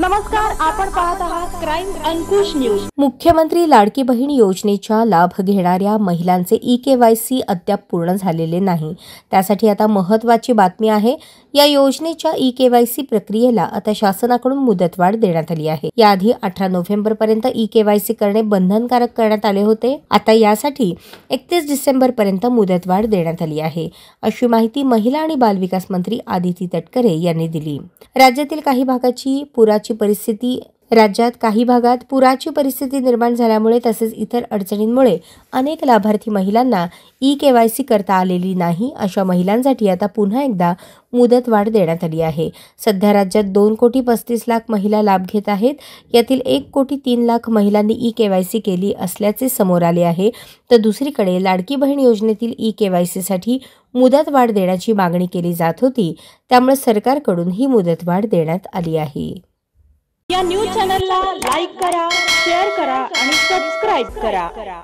नमस्कार, आपण पाहत आहात क्राईम अंकुश न्यूज। मुख्यमंत्री लाडकी बहीण योजनेचा लाभ घेणाऱ्या महिलांचे ई-केवायसी अद्याप पूर्ण झालेले नाही। त्यासाठी आता महत्त्वाची बातमी आहे। या योजनेच्या ई-केवायसी प्रक्रियेला आता शासनाकडून मुदतवाढ देण्यात आली आहे। याआधी 18 नोव्हेंबर पर्यंत ई-केवायसी करणे बंधनकारक करण्यात आले होते। आता यासाठी 31 डिसेंबर पर्यंत मुदतवाढ देण्यात आली आहे, अशी माहिती महिला आणि बालविकास मंत्री आदिती तटकरे यांनी दिली। राज्यातील काही भागाची पुराची परिस्थिती निर्माण झाल्यामुळे तसेच इतर अडचणींमुळे अनेक लाभार्थी महिलांना ई-केवायसी करता आलेली नाही। अशा महिलांसाठी आता पुन्हा एकदा मुदतवाढ देण्यात आली आहे। सध्या राज्यात 2,35,00,000 महिला लाभ घेत आहेत। यातील 1,03,00,000 महिलांनी ई-केवायसी केली असल्याचे समोर आले आहे। तर दुसरीकडे लाडकी बहीण योजनेतील ई-केवायसीसाठी मुदतवाढ देण्याची मागणी केली जात होती, त्यामुळे सरकारकडून ही मुदतवाढ देण्यात आली आहे। या न्यूज चॅनलला लाईक करा, शेअर करा आणि सबस्क्राइब करा।